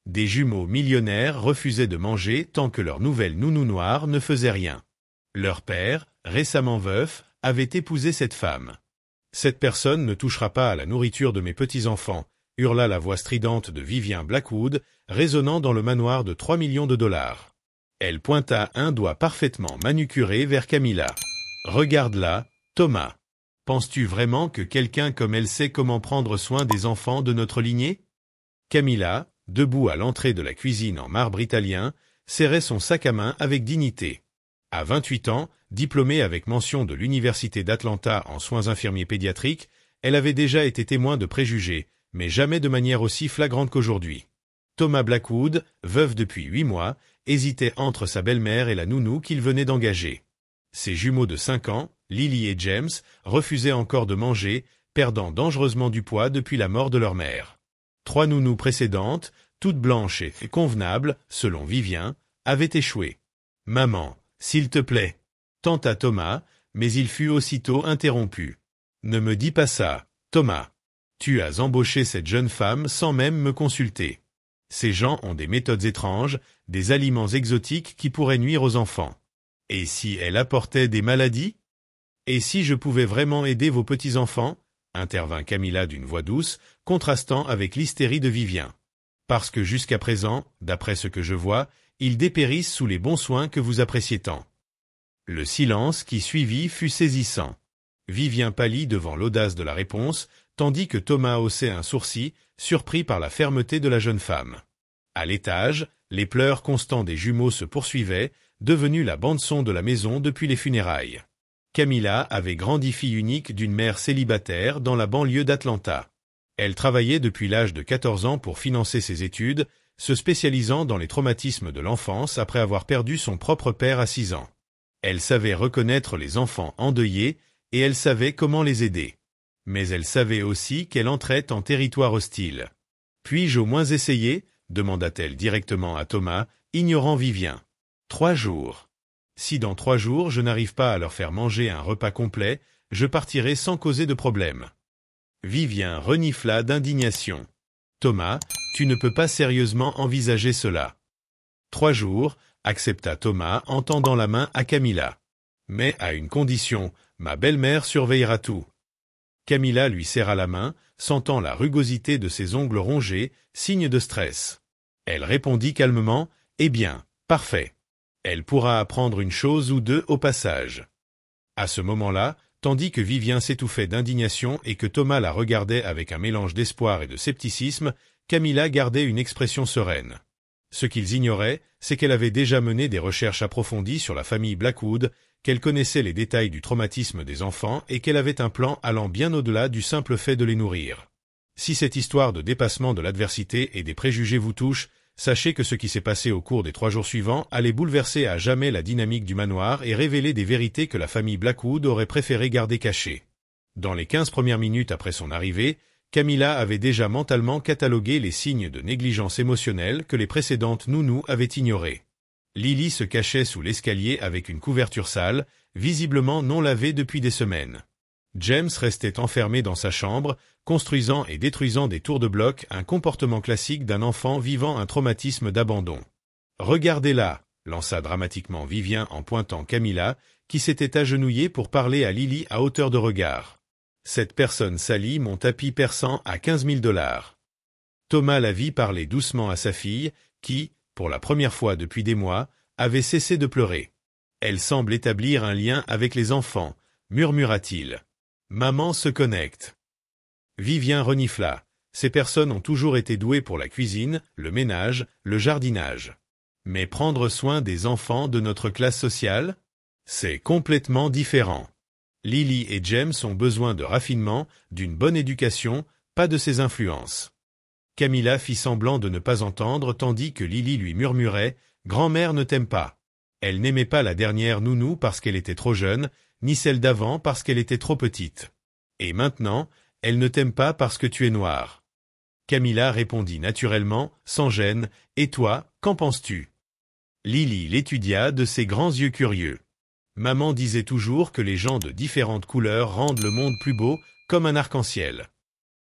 Des jumeaux millionnaires refusaient de manger tant que leur nouvelle nounou noire ne faisait rien. Leur père, récemment veuf, avait épousé cette femme. « Cette personne ne touchera pas à la nourriture de mes petits-enfants », hurla la voix stridente de Vivien Blackwood, résonnant dans le manoir de 3 millions de dollars. Elle pointa un doigt parfaitement manucuré vers Camilla. « Regarde-la, Thomas. Penses-tu vraiment que quelqu'un comme elle sait comment prendre soin des enfants de notre lignée ?» Camilla, debout à l'entrée de la cuisine en marbre italien, serrait son sac à main avec dignité. À 28 ans, diplômée avec mention de l'Université d'Atlanta en soins infirmiers pédiatriques, elle avait déjà été témoin de préjugés, mais jamais de manière aussi flagrante qu'aujourd'hui. Thomas Blackwood, veuf depuis 8 mois, hésitait entre sa belle-mère et la nounou qu'il venait d'engager. Ses jumeaux de 5 ans, Lily et James, refusaient encore de manger, perdant dangereusement du poids depuis la mort de leur mère. 3 nounous précédentes, toutes blanches et convenables, selon Vivien, avaient échoué. « Maman, s'il te plaît » tenta Thomas, mais il fut aussitôt interrompu. « Ne me dis pas ça, Thomas. Tu as embauché cette jeune femme sans même me consulter. Ces gens ont des méthodes étranges, des aliments exotiques qui pourraient nuire aux enfants. Et si elle apportait des maladies ? Et si je pouvais vraiment aider vos petits-enfants ? Intervint Camilla d'une voix douce, contrastant avec l'hystérie de Vivien. Parce que jusqu'à présent, d'après ce que je vois, ils dépérissent sous les bons soins que vous appréciez tant. Le silence qui suivit fut saisissant. Vivien pâlit devant l'audace de la réponse, tandis que Thomas haussait un sourcil, surpris par la fermeté de la jeune femme. À l'étage, les pleurs constants des jumeaux se poursuivaient, devenus la bande-son de la maison depuis les funérailles. Camilla avait grandi fille unique d'une mère célibataire dans la banlieue d'Atlanta. Elle travaillait depuis l'âge de 14 ans pour financer ses études, se spécialisant dans les traumatismes de l'enfance après avoir perdu son propre père à 6 ans. Elle savait reconnaître les enfants endeuillés et elle savait comment les aider. Mais elle savait aussi qu'elle entrait en territoire hostile. « Puis-je au moins essayer ?» demanda-t-elle directement à Thomas, ignorant Vivien. « 3 jours. Si dans 3 jours je n'arrive pas à leur faire manger un repas complet, je partirai sans causer de problème. » Vivien renifla d'indignation. « Thomas, tu ne peux pas sérieusement envisager cela. »« 3 jours, » accepta Thomas en tendant la main à Camilla. « Mais à une condition, ma belle-mère surveillera tout. » Camilla lui serra la main, sentant la rugosité de ses ongles rongés, signe de stress. Elle répondit calmement, « Eh bien, parfait. Elle pourra apprendre une chose ou deux au passage. » À ce moment-là, tandis que Vivien s'étouffait d'indignation et que Thomas la regardait avec un mélange d'espoir et de scepticisme, Camilla gardait une expression sereine. Ce qu'ils ignoraient, c'est qu'elle avait déjà mené des recherches approfondies sur la famille Blackwood, qu'elle connaissait les détails du traumatisme des enfants et qu'elle avait un plan allant bien au-delà du simple fait de les nourrir. Si cette histoire de dépassement de l'adversité et des préjugés vous touche, sachez que ce qui s'est passé au cours des 3 jours suivants allait bouleverser à jamais la dynamique du manoir et révéler des vérités que la famille Blackwood aurait préféré garder cachées. Dans les 15 premières minutes après son arrivée, Camilla avait déjà mentalement catalogué les signes de négligence émotionnelle que les précédentes nounous avaient ignorés. Lily se cachait sous l'escalier avec une couverture sale, visiblement non lavée depuis des semaines. James restait enfermé dans sa chambre, construisant et détruisant des tours de blocs, un comportement classique d'un enfant vivant un traumatisme d'abandon. « Regardez-la » lança dramatiquement Vivien en pointant Camilla, qui s'était agenouillée pour parler à Lily à hauteur de regard. « Cette personne salit mon tapis persan à 15 000 $. Thomas la vit parler doucement à sa fille, qui, pour la première fois depuis des mois, avait cessé de pleurer. « Elle semble établir un lien avec les enfants, » murmura-t-il. « Maman se connecte. » Vivien renifla. Ces personnes ont toujours été douées pour la cuisine, le ménage, le jardinage. Mais prendre soin des enfants de notre classe sociale? C'est complètement différent. Lily et James ont besoin de raffinement, d'une bonne éducation, pas de ces influences. Camilla fit semblant de ne pas entendre tandis que Lily lui murmurait « Grand-mère ne t'aime pas. Elle n'aimait pas la dernière nounou parce qu'elle était trop jeune, ni celle d'avant parce qu'elle était trop petite. Et maintenant, elle ne t'aime pas parce que tu es noir. » Camilla répondit naturellement, sans gêne, « Et toi, qu'en penses-tu » Lily l'étudia de ses grands yeux curieux. Maman disait toujours que les gens de différentes couleurs rendent le monde plus beau, comme un arc-en-ciel.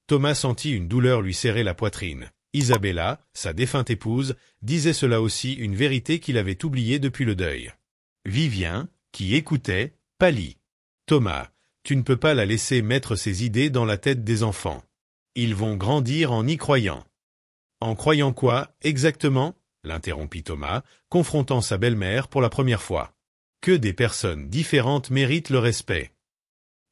Thomas sentit une douleur lui serrer la poitrine. Isabella, sa défunte épouse, disait cela aussi, une vérité qu'il avait oubliée depuis le deuil. Vivien, qui écoutait, pâlit. Thomas, tu ne peux pas la laisser mettre ses idées dans la tête des enfants. Ils vont grandir en y croyant. En croyant quoi, exactement? L'interrompit Thomas, confrontant sa belle-mère pour la première fois. Que des personnes différentes méritent le respect.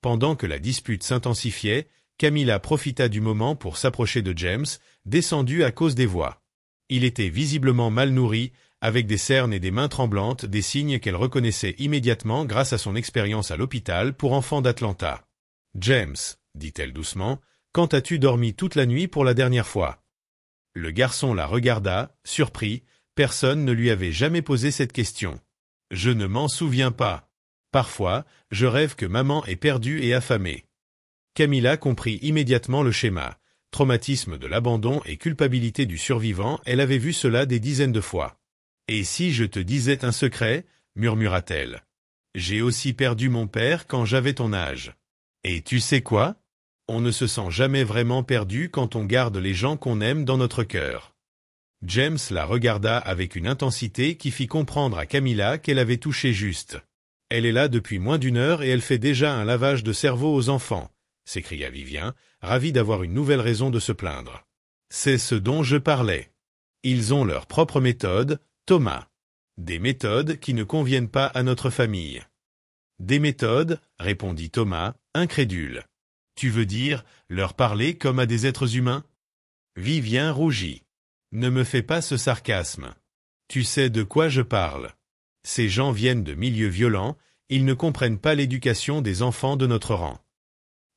Pendant que la dispute s'intensifiait, Camilla profita du moment pour s'approcher de James, descendu à cause des voix. Il était visiblement mal nourri, avec des cernes et des mains tremblantes, des signes qu'elle reconnaissait immédiatement grâce à son expérience à l'hôpital pour enfants d'Atlanta. « James, dit-elle doucement, quand as-tu dormi toute la nuit pour la dernière fois ?» Le garçon la regarda, surpris, personne ne lui avait jamais posé cette question. « Je ne m'en souviens pas. Parfois, je rêve que maman est perdue et affamée. » Camilla comprit immédiatement le schéma. Traumatisme de l'abandon et culpabilité du survivant, elle avait vu cela des dizaines de fois. « Et si je te disais un secret ?» murmura-t-elle. « J'ai aussi perdu mon père quand j'avais ton âge. Et tu sais quoi? On ne se sent jamais vraiment perdu quand on garde les gens qu'on aime dans notre cœur. » James la regarda avec une intensité qui fit comprendre à Camilla qu'elle avait touché juste. « Elle est là depuis moins d'une heure et elle fait déjà un lavage de cerveau aux enfants, » s'écria Vivien, ravi d'avoir une nouvelle raison de se plaindre. « C'est ce dont je parlais. Ils ont leur propre méthode, Thomas. Des méthodes qui ne conviennent pas à notre famille. »« Des méthodes ?» répondit Thomas, incrédule. « Tu veux dire leur parler comme à des êtres humains ?» Vivien rougit. « Ne me fais pas ce sarcasme. Tu sais de quoi je parle. Ces gens viennent de milieux violents, ils ne comprennent pas l'éducation des enfants de notre rang. »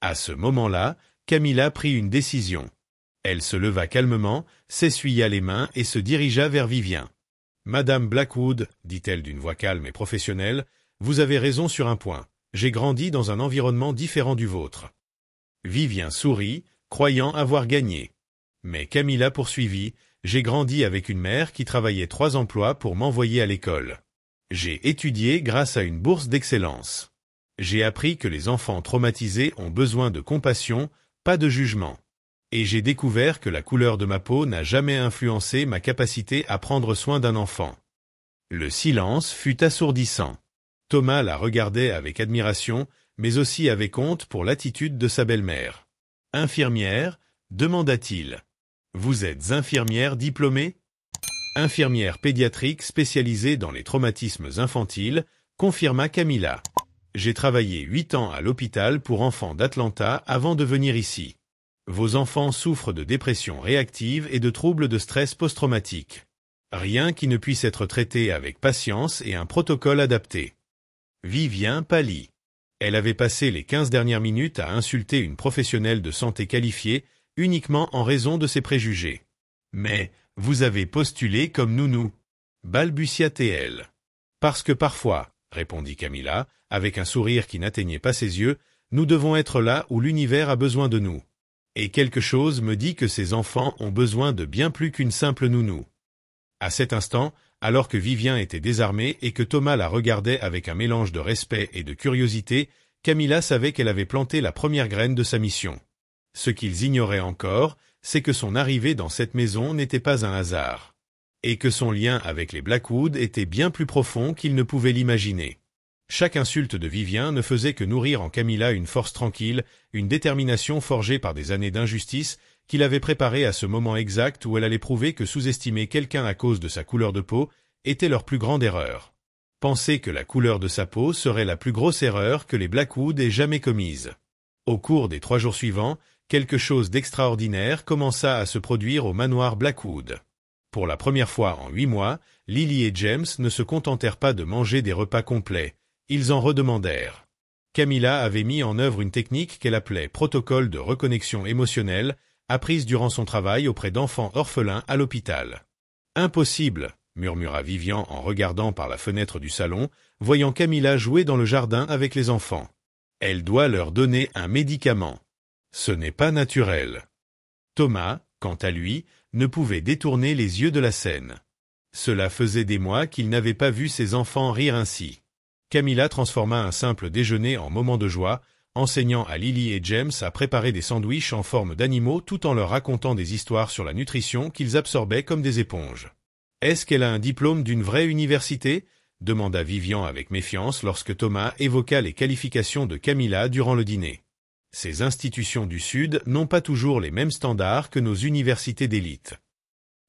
À ce moment-là, Camilla prit une décision. Elle se leva calmement, s'essuya les mains et se dirigea vers Vivien. « Madame Blackwood, dit-elle d'une voix calme et professionnelle, vous avez raison sur un point. J'ai grandi dans un environnement différent du vôtre. » Vivien sourit, croyant avoir gagné. Mais Camilla poursuivit, « J'ai grandi avec une mère qui travaillait 3 emplois pour m'envoyer à l'école. J'ai étudié grâce à une bourse d'excellence. J'ai appris que les enfants traumatisés ont besoin de compassion, pas de jugement. Et j'ai découvert que la couleur de ma peau n'a jamais influencé ma capacité à prendre soin d'un enfant. » Le silence fut assourdissant. Thomas la regardait avec admiration, mais aussi avec honte pour l'attitude de sa belle-mère. « Infirmière ?» demanda-t-il. « Vous êtes infirmière diplômée ?»« Infirmière pédiatrique spécialisée dans les traumatismes infantiles », confirma Camilla. « J'ai travaillé 8 ans à l'hôpital pour enfants d'Atlanta avant de venir ici. Vos enfants souffrent de dépression réactive et de troubles de stress post-traumatique. Rien qui ne puisse être traité avec patience et un protocole adapté. » Vivien pâlit. Elle avait passé les 15 dernières minutes à insulter une professionnelle de santé qualifiée uniquement en raison de ses préjugés. « Mais, vous avez postulé comme nounou, » balbutia-t-elle. « Parce que parfois, » répondit Camilla, avec un sourire qui n'atteignait pas ses yeux, « nous devons être là où l'univers a besoin de nous. Et quelque chose me dit que ces enfants ont besoin de bien plus qu'une simple nounou. » À cet instant, alors que Vivien était désarmé et que Thomas la regardait avec un mélange de respect et de curiosité, Camilla savait qu'elle avait planté la première graine de sa mission. Ce qu'ils ignoraient encore, c'est que son arrivée dans cette maison n'était pas un hasard. Et que son lien avec les Blackwood était bien plus profond qu'ils ne pouvaient l'imaginer. Chaque insulte de Vivien ne faisait que nourrir en Camilla une force tranquille, une détermination forgée par des années d'injustice, qui l'avait préparée à ce moment exact où elle allait prouver que sous-estimer quelqu'un à cause de sa couleur de peau était leur plus grande erreur. Penser que la couleur de sa peau serait la plus grosse erreur que les Blackwood aient jamais commise. Au cours des 3 jours suivants, quelque chose d'extraordinaire commença à se produire au manoir Blackwood. Pour la première fois en 8 mois, Lily et James ne se contentèrent pas de manger des repas complets, ils en redemandèrent. Camilla avait mis en œuvre une technique qu'elle appelait protocole de reconnexion émotionnelle, apprise durant son travail auprès d'enfants orphelins à l'hôpital. « Impossible !» murmura Vivien en regardant par la fenêtre du salon, voyant Camilla jouer dans le jardin avec les enfants. « Elle doit leur donner un médicament. Ce n'est pas naturel. » Thomas, quant à lui, ne pouvait détourner les yeux de la scène. Cela faisait des mois qu'il n'avait pas vu ses enfants rire ainsi. Camilla transforma un simple déjeuner en moment de joie, enseignant à Lily et James à préparer des sandwichs en forme d'animaux tout en leur racontant des histoires sur la nutrition qu'ils absorbaient comme des éponges. « Est-ce qu'elle a un diplôme d'une vraie université ?» demanda Vivian avec méfiance lorsque Thomas évoqua les qualifications de Camilla durant le dîner. Ces institutions du Sud n'ont pas toujours les mêmes standards que nos universités d'élite.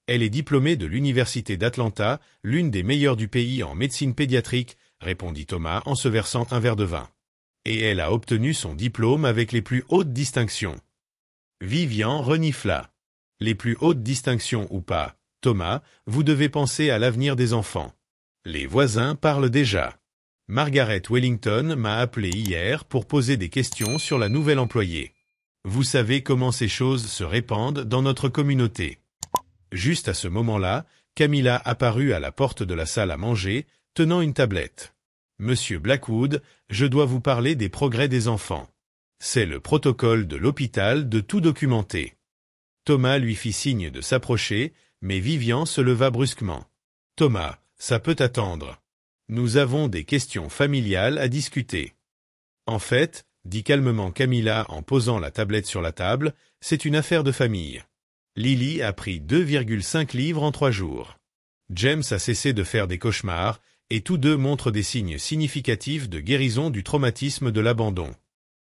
Elle est diplômée de l'Université d'Atlanta, l'une des meilleures du pays en médecine pédiatrique, répondit Thomas en se versant un verre de vin. Et elle a obtenu son diplôme avec les plus hautes distinctions. Vivian renifla. Les plus hautes distinctions ou pas, Thomas, vous devez penser à l'avenir des enfants. Les voisins parlent déjà. Margaret Wellington m'a appelé hier pour poser des questions sur la nouvelle employée. Vous savez comment ces choses se répandent dans notre communauté. Juste à ce moment-là, Camilla apparut à la porte de la salle à manger, tenant une tablette. « Monsieur Blackwood, je dois vous parler des progrès des enfants. C'est le protocole de l'hôpital de tout documenter. » Thomas lui fit signe de s'approcher, mais Vivian se leva brusquement. « Thomas, ça peut attendre. Nous avons des questions familiales à discuter. » « En fait, dit calmement Camilla en posant la tablette sur la table, c'est une affaire de famille. Lily a pris 2,5 livres en 3 jours. James a cessé de faire des cauchemars, et tous deux montrent des signes significatifs de guérison du traumatisme de l'abandon.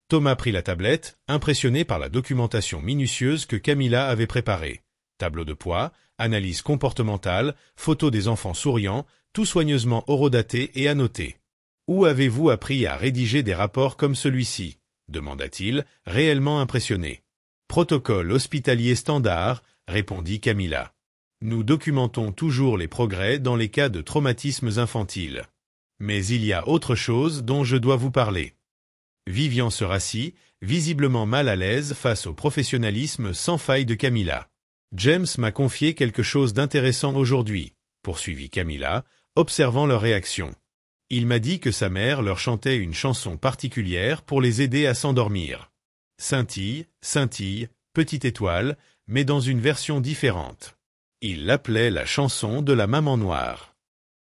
Thomas prit la tablette, impressionné par la documentation minutieuse que Camilla avait préparée. Tableau de poids, analyse comportementale, photos des enfants souriants, tout soigneusement horodaté et annoté. « Où avez-vous appris à rédiger des rapports comme celui-ci » demanda-t-il, réellement impressionné. « Protocole hospitalier standard » répondit Camilla. « Nous documentons toujours les progrès dans les cas de traumatismes infantiles. Mais il y a autre chose dont je dois vous parler. » Vivian se rassit, visiblement mal à l'aise face au professionnalisme sans faille de Camilla. « James m'a confié quelque chose d'intéressant aujourd'hui, » poursuivit Camilla, observant leur réaction. « Il m'a dit que sa mère leur chantait une chanson particulière pour les aider à s'endormir. Scintille, scintille, petite étoile, mais dans une version différente. Il l'appelait la chanson de la maman noire. »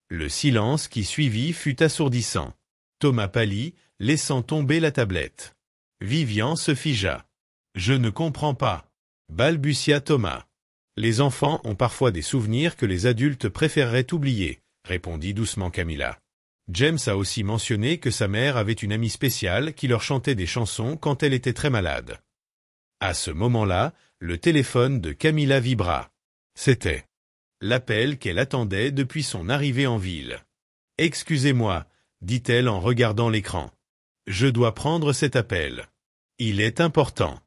Le silence qui suivit fut assourdissant. Thomas pâlit, laissant tomber la tablette. Vivian se figea. « Je ne comprends pas, » balbutia Thomas. « Les enfants ont parfois des souvenirs que les adultes préféreraient oublier, » répondit doucement Camilla. James a aussi mentionné que sa mère avait une amie spéciale qui leur chantait des chansons quand elle était très malade. À ce moment-là, le téléphone de Camilla vibra. C'était l'appel qu'elle attendait depuis son arrivée en ville. « Excusez-moi, » dit-elle en regardant l'écran. « Je dois prendre cet appel. Il est important. »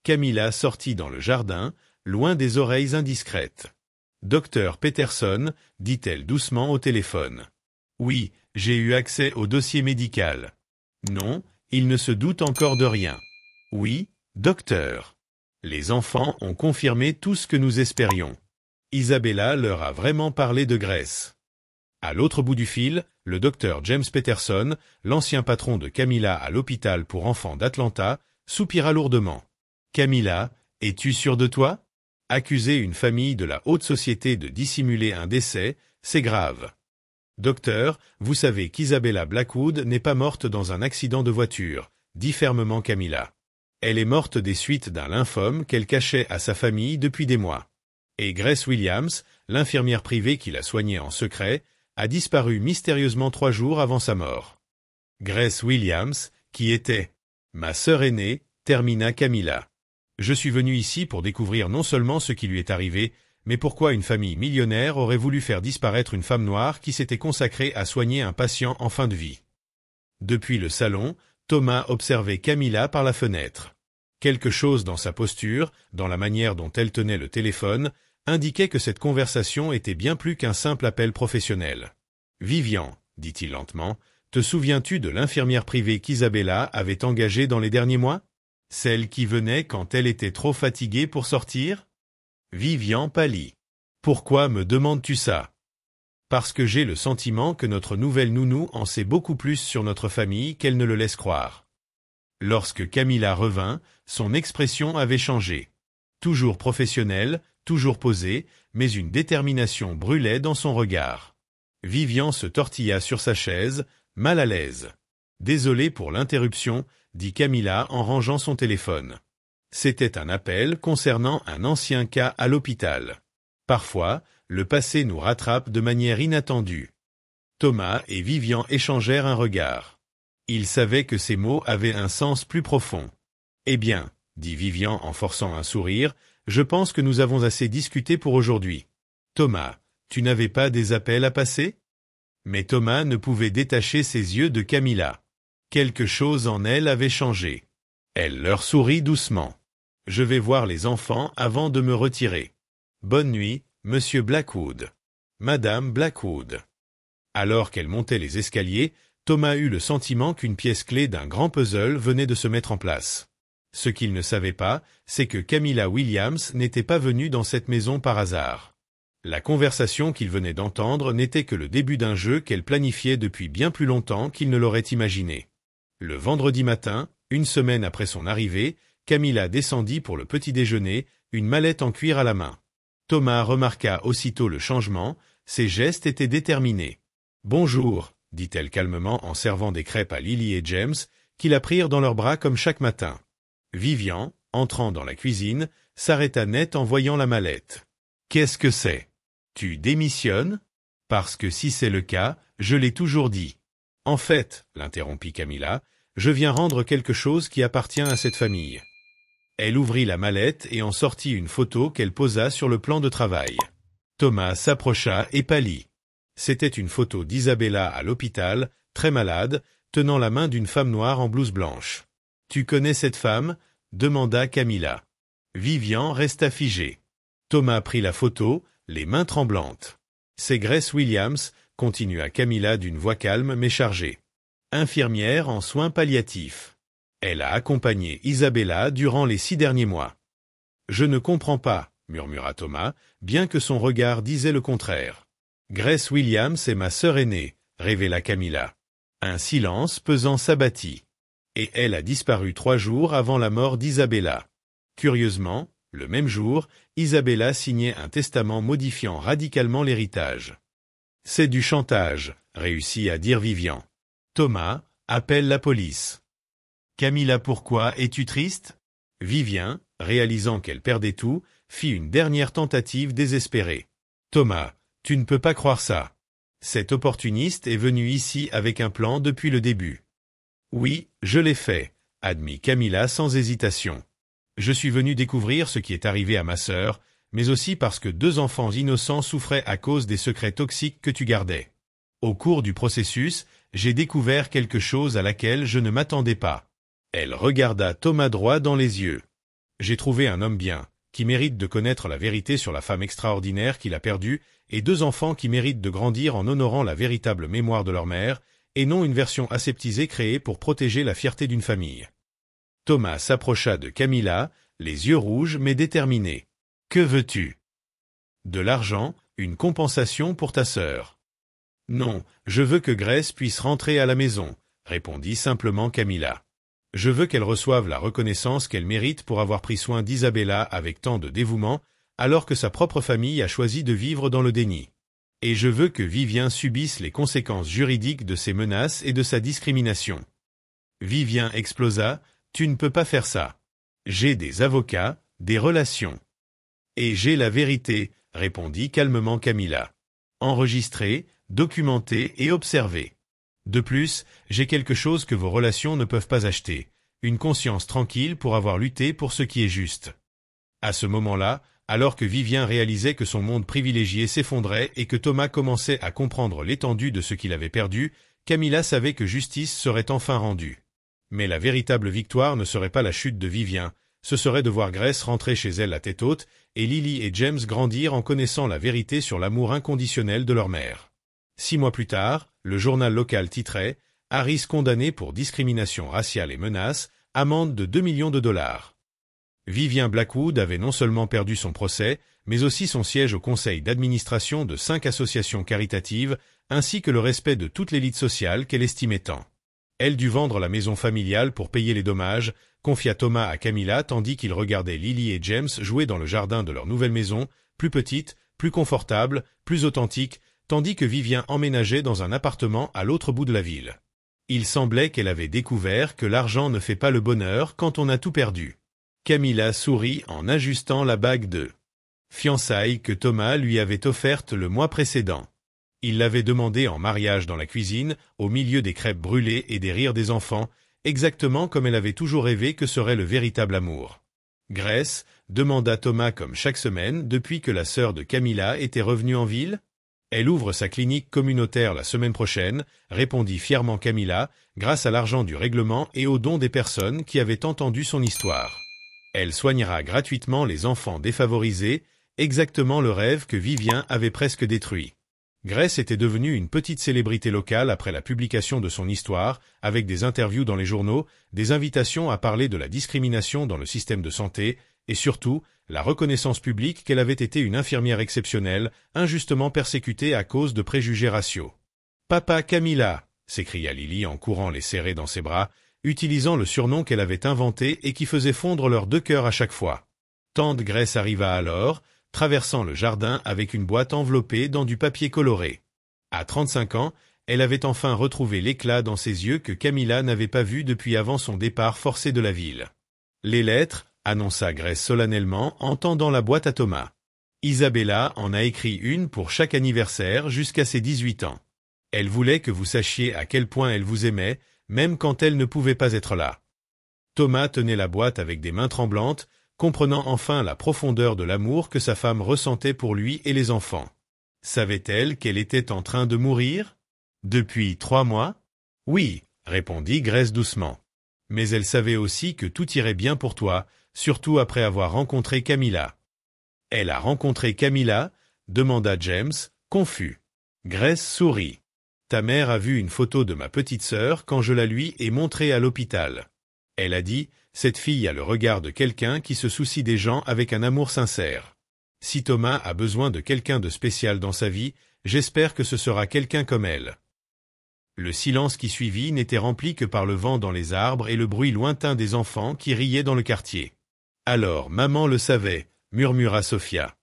Camilla sortit dans le jardin, loin des oreilles indiscrètes. « Docteur Peterson, » dit-elle doucement au téléphone. « Oui, j'ai eu accès au dossier médical. »« Non, il ne se doute encore de rien. »« Oui, docteur. » Les enfants ont confirmé tout ce que nous espérions. Isabella leur a vraiment parlé de Grace. À l'autre bout du fil, le docteur James Peterson, l'ancien patron de Camilla à l'hôpital pour enfants d'Atlanta, soupira lourdement. « Camilla, es-tu sûre de toi ? Accuser une famille de la haute société de dissimuler un décès, c'est grave. Docteur, vous savez qu'Isabella Blackwood n'est pas morte dans un accident de voiture, dit fermement Camilla. Elle est morte des suites d'un lymphome qu'elle cachait à sa famille depuis des mois. Et Grace Williams, l'infirmière privée qui la soignait en secret, a disparu mystérieusement 3 jours avant sa mort. Grace Williams, qui était ma sœur aînée, termina Camilla. Je suis venu ici pour découvrir non seulement ce qui lui est arrivé, mais pourquoi une famille millionnaire aurait voulu faire disparaître une femme noire qui s'était consacrée à soigner un patient en fin de vie. Depuis le salon, Thomas observait Camilla par la fenêtre. Quelque chose dans sa posture, dans la manière dont elle tenait le téléphone, indiquait que cette conversation était bien plus qu'un simple appel professionnel. « Vivian, » dit-il lentement, « te souviens-tu de l'infirmière privée qu'Isabella avait engagée dans les derniers mois ? Celle qui venait quand elle était trop fatiguée pour sortir ?» Vivian pâlit. « Pourquoi me demandes-tu ça ? » « Parce que j'ai le sentiment que notre nouvelle nounou en sait beaucoup plus sur notre famille qu'elle ne le laisse croire. » Lorsque Camilla revint, son expression avait changé. Toujours professionnelle, toujours posée, mais une détermination brûlait dans son regard. Vivian se tortilla sur sa chaise, mal à l'aise. « Désolé pour l'interruption, » dit Camilla en rangeant son téléphone. C'était un appel concernant un ancien cas à l'hôpital. Parfois, le passé nous rattrape de manière inattendue. Thomas et Vivian échangèrent un regard. Ils savaient que ces mots avaient un sens plus profond. « Eh bien, » dit Vivian en forçant un sourire, « je pense que nous avons assez discuté pour aujourd'hui. Thomas, tu n'avais pas des appels à passer ?» Mais Thomas ne pouvait détacher ses yeux de Camilla. Quelque chose en elle avait changé. Elle leur sourit doucement. « Je vais voir les enfants avant de me retirer. Bonne nuit, Monsieur Blackwood. Madame Blackwood. » Alors qu'elle montait les escaliers, Thomas eut le sentiment qu'une pièce clé d'un grand puzzle venait de se mettre en place. Ce qu'il ne savait pas, c'est que Camilla Williams n'était pas venue dans cette maison par hasard. La conversation qu'il venait d'entendre n'était que le début d'un jeu qu'elle planifiait depuis bien plus longtemps qu'il ne l'aurait imaginé. Le vendredi matin, une semaine après son arrivée, Camilla descendit pour le petit déjeuner, une mallette en cuir à la main. Thomas remarqua aussitôt le changement, ses gestes étaient déterminés. « Bonjour », dit-elle calmement en servant des crêpes à Lily et James, qui la prirent dans leurs bras comme chaque matin. Vivian, entrant dans la cuisine, s'arrêta net en voyant la mallette. « Qu'est-ce que c'est ? Tu démissionnes ? Parce que si c'est le cas, je l'ai toujours dit. »« En fait, » l'interrompit Camilla, « je viens rendre quelque chose qui appartient à cette famille. » Elle ouvrit la mallette et en sortit une photo qu'elle posa sur le plan de travail. Thomas s'approcha et pâlit. C'était une photo d'Isabella à l'hôpital, très malade, tenant la main d'une femme noire en blouse blanche. « Tu connais cette femme ?» demanda Camilla. Vivian resta figé. Thomas prit la photo, les mains tremblantes. « C'est Grace Williams », continua Camilla d'une voix calme mais chargée. « Infirmière en soins palliatifs. Elle a accompagné Isabella durant les 6 derniers mois. »« Je ne comprends pas », murmura Thomas, bien que son regard disait le contraire. « Grace Williams est ma sœur aînée », révéla Camilla. Un silence pesant s'abattit. Et elle a disparu 3 jours avant la mort d'Isabella. Curieusement, le même jour, Isabella signait un testament modifiant radicalement l'héritage. « C'est du chantage », réussit à dire Vivian. Thomas, appelle la police. Camilla, pourquoi es-tu triste ? Vivian, réalisant qu'elle perdait tout, fit une dernière tentative désespérée. Thomas, tu ne peux pas croire ça. Cet opportuniste est venu ici avec un plan depuis le début. Oui, je l'ai fait, admit Camilla sans hésitation. Je suis venu découvrir ce qui est arrivé à ma sœur, mais aussi parce que 2 enfants innocents souffraient à cause des secrets toxiques que tu gardais. Au cours du processus, j'ai découvert quelque chose à laquelle je ne m'attendais pas. Elle regarda Thomas droit dans les yeux. J'ai trouvé un homme bien, qui mérite de connaître la vérité sur la femme extraordinaire qu'il a perdue, et 2 enfants qui méritent de grandir en honorant la véritable mémoire de leur mère, et non une version aseptisée créée pour protéger la fierté d'une famille. Thomas s'approcha de Camilla, les yeux rouges mais déterminés. « Que veux-tu ? » ?»« De l'argent, une compensation pour ta sœur. »« Non, je veux que Grace puisse rentrer à la maison, » répondit simplement Camilla. « Je veux qu'elle reçoive la reconnaissance qu'elle mérite pour avoir pris soin d'Isabella avec tant de dévouement, alors que sa propre famille a choisi de vivre dans le déni. Et je veux que Vivian subisse les conséquences juridiques de ses menaces et de sa discrimination. » Vivian explosa. « Tu ne peux pas faire ça. J'ai des avocats, des relations. »« Et j'ai la vérité, » répondit calmement Camilla. « Enregistrée, documentée et observée. De plus, j'ai quelque chose que vos relations ne peuvent pas acheter, une conscience tranquille pour avoir lutté pour ce qui est juste. » À ce moment-là, alors que Vivian réalisait que son monde privilégié s'effondrait et que Thomas commençait à comprendre l'étendue de ce qu'il avait perdu, Camilla savait que justice serait enfin rendue. Mais la véritable victoire ne serait pas la chute de Vivian, ce serait de voir Grace rentrer chez elle la tête haute et Lily et James grandir en connaissant la vérité sur l'amour inconditionnel de leur mère. 6 mois plus tard, le journal local titrait « Harris condamné pour discrimination raciale et menace, amende de 2 millions de dollars. » Vivian Blackwood avait non seulement perdu son procès, mais aussi son siège au conseil d'administration de 5 associations caritatives, ainsi que le respect de toute l'élite sociale qu'elle estimait tant. Elle dut vendre la maison familiale pour payer les dommages, confia Thomas à Camilla tandis qu'ils regardaient Lily et James jouer dans le jardin de leur nouvelle maison, plus petite, plus confortable, plus authentique, tandis que Vivian emménageait dans un appartement à l'autre bout de la ville. Il semblait qu'elle avait découvert que l'argent ne fait pas le bonheur quand on a tout perdu. Camilla sourit en ajustant la bague de fiançailles que Thomas lui avait offerte le mois précédent. Il l'avait demandée en mariage dans la cuisine, au milieu des crêpes brûlées et des rires des enfants, exactement comme elle avait toujours rêvé que serait le véritable amour. Grace, demanda Thomas comme chaque semaine depuis que la sœur de Camilla était revenue en ville. Elle ouvre sa clinique communautaire la semaine prochaine, répondit fièrement Camilla, grâce à l'argent du règlement et aux dons des personnes qui avaient entendu son histoire. Elle soignera gratuitement les enfants défavorisés, exactement le rêve que Vivien avait presque détruit. Grace était devenue une petite célébrité locale après la publication de son histoire, avec des interviews dans les journaux, des invitations à parler de la discrimination dans le système de santé, et surtout, la reconnaissance publique qu'elle avait été une infirmière exceptionnelle, injustement persécutée à cause de préjugés raciaux. « Papa Camilla !» s'écria Lily en courant les serrer dans ses bras, utilisant le surnom qu'elle avait inventé et qui faisait fondre leurs deux cœurs à chaque fois. Tante Grace arriva alors, traversant le jardin avec une boîte enveloppée dans du papier coloré. À 35 ans, elle avait enfin retrouvé l'éclat dans ses yeux que Camilla n'avait pas vu depuis avant son départ forcé de la ville. « Les lettres », annonça Grace solennellement en tendant la boîte à Thomas. Isabella en a écrit une pour chaque anniversaire jusqu'à ses 18 ans. Elle voulait que vous sachiez à quel point elle vous aimait, même quand elle ne pouvait pas être là. Thomas tenait la boîte avec des mains tremblantes, comprenant enfin la profondeur de l'amour que sa femme ressentait pour lui et les enfants. Savait-elle qu'elle était en train de mourir? Depuis 3 mois? Oui, répondit Grace doucement. Mais elle savait aussi que tout irait bien pour toi, surtout après avoir rencontré Camilla. Elle a rencontré Camilla? Demanda James, confus. Grace sourit. Ta mère a vu une photo de ma petite sœur quand je la lui ai montrée à l'hôpital. Elle a dit, cette fille a le regard de quelqu'un qui se soucie des gens avec un amour sincère. Si Thomas a besoin de quelqu'un de spécial dans sa vie, j'espère que ce sera quelqu'un comme elle. Le silence qui suivit n'était rempli que par le vent dans les arbres et le bruit lointain des enfants qui riaient dans le quartier. Alors, maman le savait, murmura Sophia.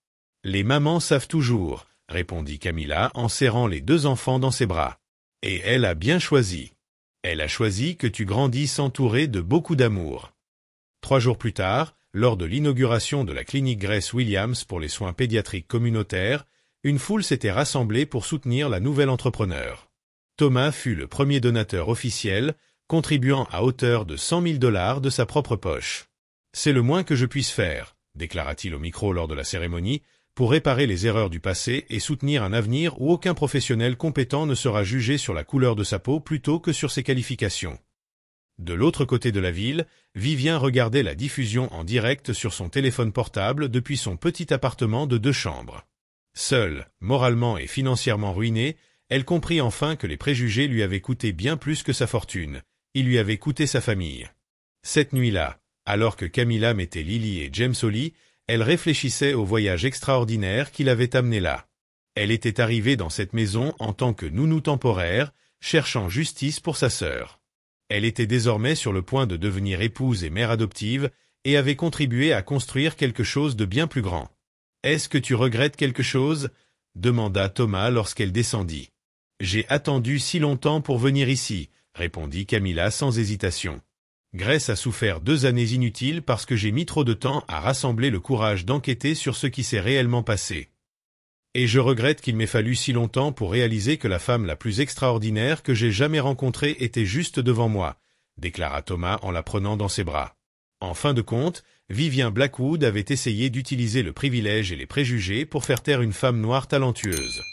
Les mamans savent toujours, répondit Camilla en serrant les 2 enfants dans ses bras. Et elle a bien choisi. Elle a choisi que tu grandisses entouré de beaucoup d'amour. 3 jours plus tard, lors de l'inauguration de la clinique Grace Williams pour les soins pédiatriques communautaires, une foule s'était rassemblée pour soutenir la nouvelle entrepreneur. Thomas fut le premier donateur officiel, contribuant à hauteur de $100 000 de sa propre poche. « C'est le moins que je puisse faire », déclara-t-il au micro lors de la cérémonie, pour réparer les erreurs du passé et soutenir un avenir où aucun professionnel compétent ne sera jugé sur la couleur de sa peau plutôt que sur ses qualifications. De l'autre côté de la ville, Vivien regardait la diffusion en direct sur son téléphone portable depuis son petit appartement de 2 chambres. Seule, moralement et financièrement ruinée, elle comprit enfin que les préjugés lui avaient coûté bien plus que sa fortune. Ils lui avaient coûté sa famille. Cette nuit-là, alors que Camilla mettait Lily et James au lit, elle réfléchissait au voyage extraordinaire qui l'avait amenée là. Elle était arrivée dans cette maison en tant que nounou temporaire, cherchant justice pour sa sœur. Elle était désormais sur le point de devenir épouse et mère adoptive, et avait contribué à construire quelque chose de bien plus grand. « Est-ce que tu regrettes quelque chose ?» demanda Thomas lorsqu'elle descendit. « J'ai attendu si longtemps pour venir ici, » répondit Camilla sans hésitation. Grace a souffert 2 années inutiles parce que j'ai mis trop de temps à rassembler le courage d'enquêter sur ce qui s'est réellement passé. Et je regrette qu'il m'ait fallu si longtemps pour réaliser que la femme la plus extraordinaire que j'ai jamais rencontrée était juste devant moi, déclara Thomas en la prenant dans ses bras. En fin de compte, Vivien Blackwood avait essayé d'utiliser le privilège et les préjugés pour faire taire une femme noire talentueuse.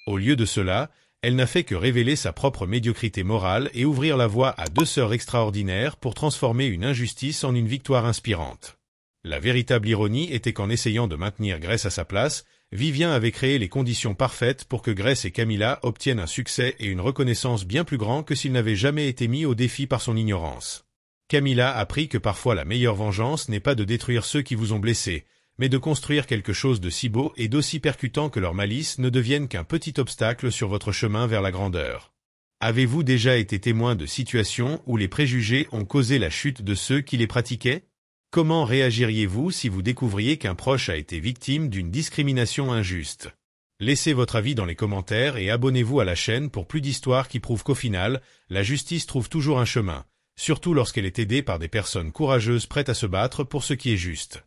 Au lieu de cela, elle n'a fait que révéler sa propre médiocrité morale et ouvrir la voie à 2 sœurs extraordinaires pour transformer une injustice en une victoire inspirante. La véritable ironie était qu'en essayant de maintenir Grace à sa place, Vivien avait créé les conditions parfaites pour que Grace et Camilla obtiennent un succès et une reconnaissance bien plus grands que s'ils n'avaient jamais été mis au défi par son ignorance. Camilla apprit que parfois la meilleure vengeance n'est pas de détruire ceux qui vous ont blessés, mais de construire quelque chose de si beau et d'aussi percutant que leur malice ne devienne qu'un petit obstacle sur votre chemin vers la grandeur. Avez-vous déjà été témoin de situations où les préjugés ont causé la chute de ceux qui les pratiquaient? Comment réagiriez-vous si vous découvriez qu'un proche a été victime d'une discrimination injuste? Laissez votre avis dans les commentaires et abonnez-vous à la chaîne pour plus d'histoires qui prouvent qu'au final, la justice trouve toujours un chemin, surtout lorsqu'elle est aidée par des personnes courageuses prêtes à se battre pour ce qui est juste.